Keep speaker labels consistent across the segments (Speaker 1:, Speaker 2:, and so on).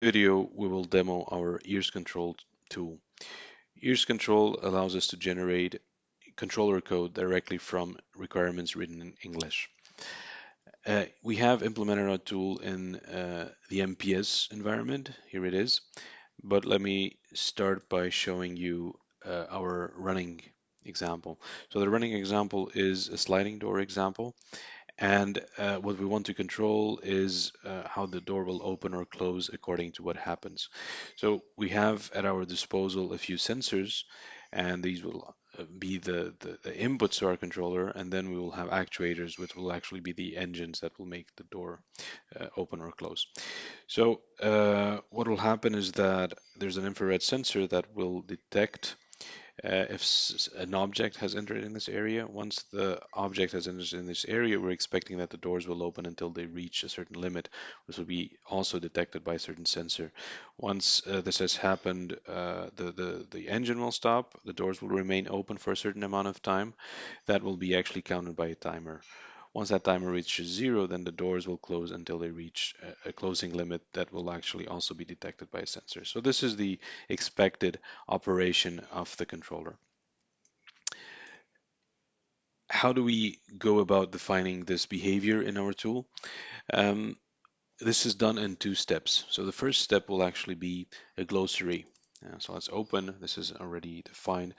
Speaker 1: Video, we will demo our Ears-Ctrl tool. Ears-Ctrl allows us to generate controller code directly from requirements written in English. We have implemented our tool in the MPS environment. Here it is. But let me start by showing you our running example. So the running example is a sliding door example. And what we want to control is how the door will open or close according to what happens. So we have at our disposal a few sensors, and these will be the inputs to our controller, and then we will have actuators, which will actually be the engines that will make the door open or close. So what will happen is that there's an infrared sensor that will detect if an object has entered in this area. Once the object has entered in this area, we're expecting that the doors will open until they reach a certain limit, which will be also detected by a certain sensor. Once this has happened, the engine will stop, the doors will remain open for a certain amount of time. That will be actually counted by a timer. Once that timer reaches zero, then the doors will close until they reach a closing limit that will actually also be detected by a sensor. So this is the expected operation of the controller. How do we go about defining this behavior in our tool? Um, this is done in two steps. So the first step will actually be a glossary. So let's open. This is already defined.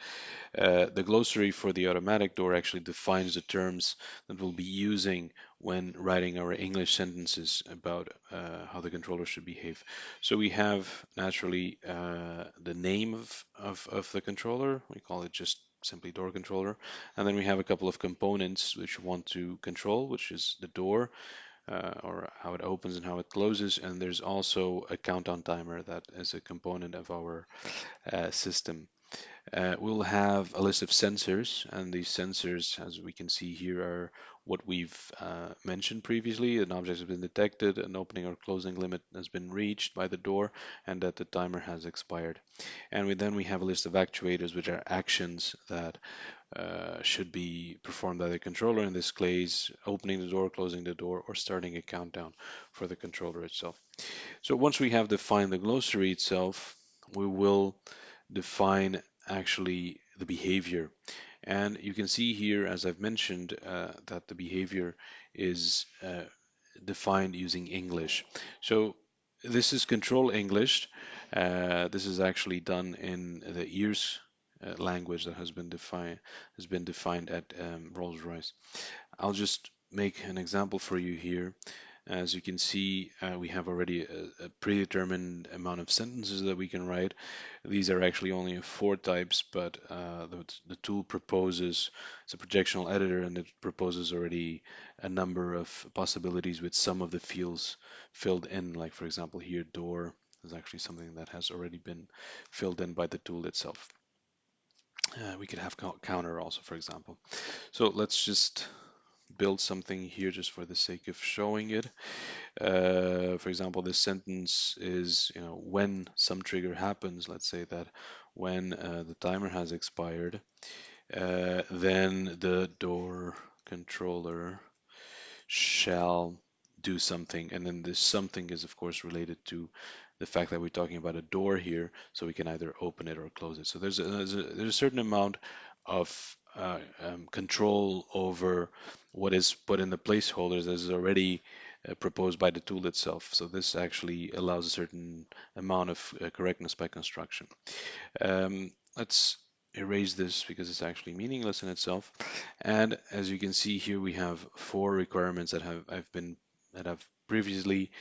Speaker 1: The glossary for the automatic door actually defines the terms that we'll be using when writing our English sentences about how the controller should behave. So we have naturally the name of the controller. We call it just simply door controller. And then we have a couple of components which we want to control, which is the door, or how it opens and how it closes. And there's also a countdown timer that is a component of our system. We'll have a list of sensors, and these sensors, as we can see here, are what we've mentioned previously. An object has been detected, an opening or closing limit has been reached by the door, and that the timer has expired. And then we have a list of actuators, which are actions that should be performed by the controller. In this case, opening the door, closing the door, or starting a countdown for the controller itself. So once we have defined the glossary itself, we will define actually the behavior. And you can see here, as I've mentioned, that the behavior is defined using English. So this is control English. This is actually done in the ears language that has been defined at Rolls-Royce. I'll just make an example for you here. As you can see, we have already a predetermined amount of sentences that we can write. These are actually only four types, but the tool proposes, it's a projectional editor, and it proposes already a number of possibilities with some of the fields filled in. Like, for example, here, door is actually something that has already been filled in by the tool itself. We could have counter also, for example. So let's just build something here just for the sake of showing it. For example, this sentence is, when some trigger happens, let's say that when the timer has expired, then the door controller shall do something. And then this something is, of course, related to the fact that we're talking about a door here, so we can either open it or close it. So there's a certain amount of control over what is put in the placeholders that is already proposed by the tool itself. So this actually allows a certain amount of correctness by construction. Let's erase this because it's actually meaningless in itself. And as you can see here, we have four requirements that have previously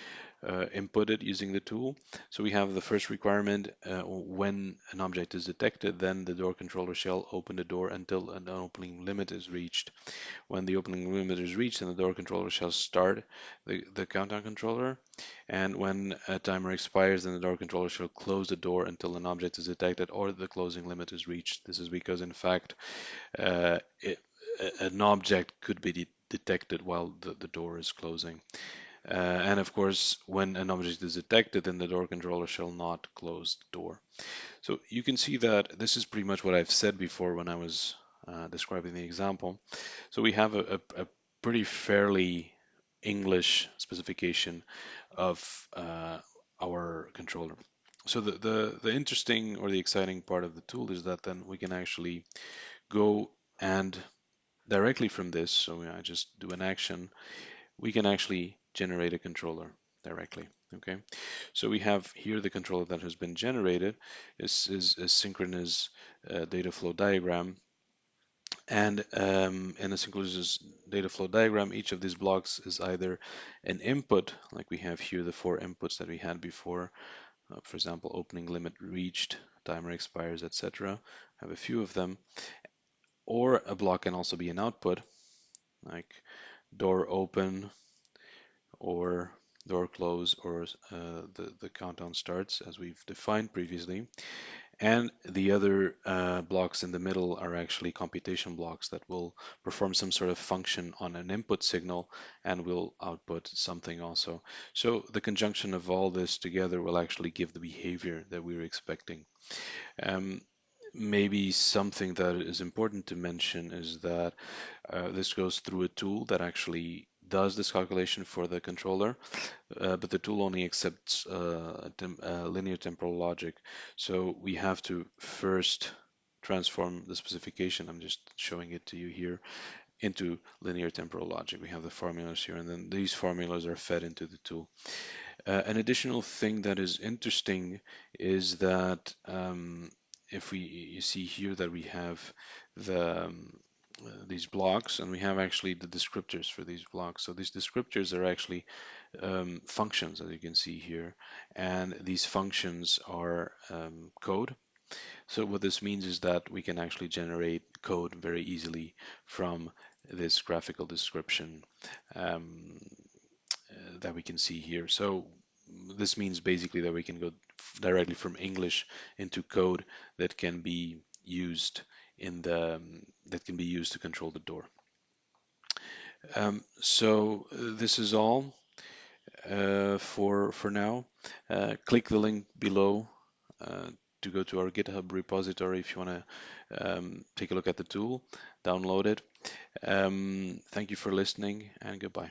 Speaker 1: inputted using the tool. So we have the first requirement, when an object is detected, then the door controller shall open the door until an opening limit is reached. When the opening limit is reached, then the door controller shall start the countdown controller. And when a timer expires, then the door controller shall close the door until an object is detected or the closing limit is reached. This is because, in fact, uh, it, an object could be detected while the door is closing. And of course, when an object is detected, then the door controller shall not close the door. So you can see that this is pretty much what I've said before when I was describing the example. So we have a pretty fairly English specification of our controller. So the interesting or the exciting part of the tool is that then we can actually go and directly from this, so I just do an action, we can actually generate a controller directly. Okay, so we have here the controller that has been generated is a synchronous data flow diagram. And in a synchronous data flow diagram, each of these blocks is either an input, like we have here the four inputs that we had before, for example, opening limit reached, timer expires, etc. Have a few of them. Or a block can also be an output, like door open or door close, or the countdown starts as we've defined previously. And the other blocks in the middle are actually computation blocks that will perform some sort of function on an input signal and will output something also. So the conjunction of all this together will actually give the behavior that we're expecting. Um, Maybe something that is important to mention is that this goes through a tool that actually does this calculation for the controller, but the tool only accepts linear temporal logic. So we have to first transform the specification, I'm just showing it to you here, into linear temporal logic. We have the formulas here, and then these formulas are fed into the tool. An additional thing that is interesting is that if we you see here that we have these blocks, and we have actually the descriptors for these blocks. So these descriptors are actually functions, as you can see here, and these functions are code. So what this means is that we can actually generate code very easily from this graphical description. Um, that we can see here. So this means basically that we can go directly from English into code that can be used in the that can be used to control the door. This is all for now. Click the link below to go to our GitHub repository if you want to take a look at the tool, download it. Thank you for listening, and goodbye.